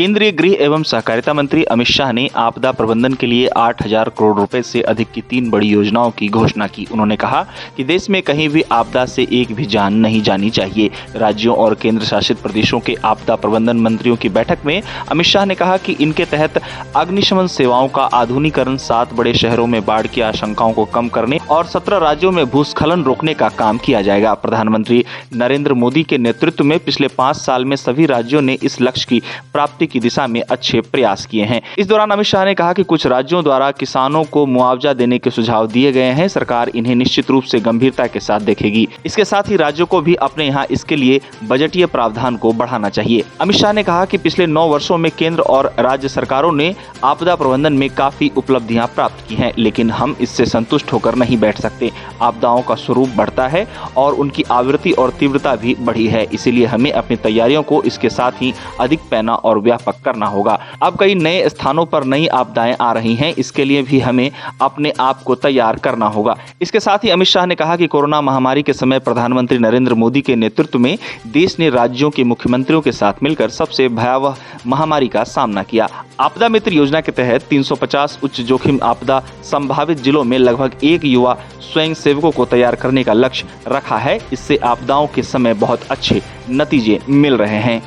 केंद्रीय गृह एवं सहकारिता मंत्री अमित शाह ने आपदा प्रबंधन के लिए 8,000 करोड़ रुपए से अधिक की 3 बड़ी योजनाओं की घोषणा की। उन्होंने कहा कि देश में कहीं भी आपदा से एक भी जान नहीं जानी चाहिए। राज्यों और केंद्र शासित प्रदेशों के आपदा प्रबंधन मंत्रियों की बैठक में अमित शाह ने कहा कि इनके तहत अग्निशमन सेवाओं का आधुनिकीकरण, 7 बड़े शहरों में बाढ़ की आशंकाओं को कम करने और 17 राज्यों में भूस्खलन रोकने का काम किया जाएगा। प्रधानमंत्री नरेंद्र मोदी के नेतृत्व में पिछले 5 साल में सभी राज्यों ने इस लक्ष्य की प्राप्ति की दिशा में अच्छे प्रयास किए हैं। इस दौरान अमित शाह ने कहा कि कुछ राज्यों द्वारा किसानों को मुआवजा देने के सुझाव दिए गए हैं। सरकार इन्हें निश्चित रूप से गंभीरता के साथ देखेगी। इसके साथ ही राज्यों को भी अपने यहाँ इसके लिए बजटीय प्रावधान को बढ़ाना चाहिए। अमित शाह ने कहा कि पिछले 9 वर्षों में केंद्र और राज्य सरकारों ने आपदा प्रबंधन में काफी उपलब्धियां प्राप्त की हैं, लेकिन हम इससे संतुष्ट होकर नहीं बैठ सकते। आपदाओं का स्वरूप बढ़ता है और उनकी आवृत्ति और तीव्रता भी बढ़ी है, इसीलिए हमें अपनी तैयारियों को इसके साथ ही अधिक पैना और व्यापक करना होगा। अब कई नए स्थानों पर नई आपदाएं आ रही हैं, इसके लिए भी हमें अपने आप को तैयार करना होगा। इसके साथ ही अमित शाह ने कहा कि कोरोना महामारी के समय प्रधानमंत्री नरेंद्र मोदी के नेतृत्व में देश ने राज्यों के मुख्यमंत्रियों के साथ मिलकर सबसे भयावह महामारी का सामना किया। आपदा मित्र योजना के तहत 350 उच्च जोखिम आपदा संभावित जिलों में लगभग 1 युवा स्वयं सेवकों को तैयार करने का लक्ष्य रखा है। इससे आपदाओं के समय बहुत अच्छे नतीजे मिल रहे हैं।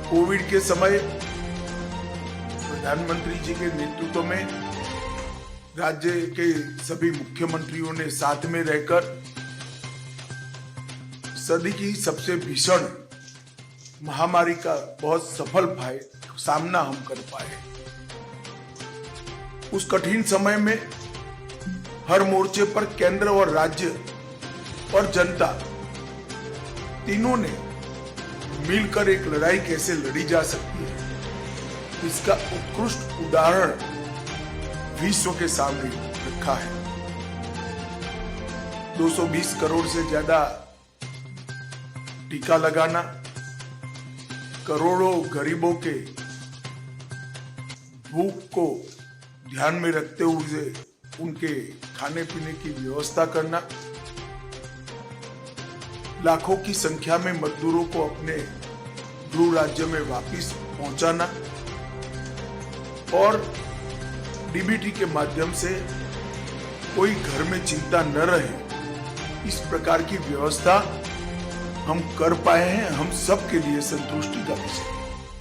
कोविड के समय प्रधानमंत्री जी के नेतृत्व में राज्य के सभी मुख्यमंत्रियों ने साथ में रहकर सदी की सबसे भीषण महामारी का बहुत सफल सामना हम कर पाए। उस कठिन समय में हर मोर्चे पर केंद्र और राज्य और जनता तीनों ने मिलकर एक लड़ाई कैसे लड़ी जा सकती है, इसका उत्कृष्ट उदाहरण विश्व के सामने रखा है। 220 करोड़ से ज्यादा टीका लगाना, करोड़ों गरीबों के भूख को ध्यान में रखते हुए उनके खाने पीने की व्यवस्था करना, लाखों की संख्या में मजदूरों को अपने गृह राज्य में वापस पहुंचाना और डीबीटी के माध्यम से कोई घर में चिंता न रहे, इस प्रकार की व्यवस्था हम कर पाए हैं। हम सब के लिए संतुष्टि का विषय है।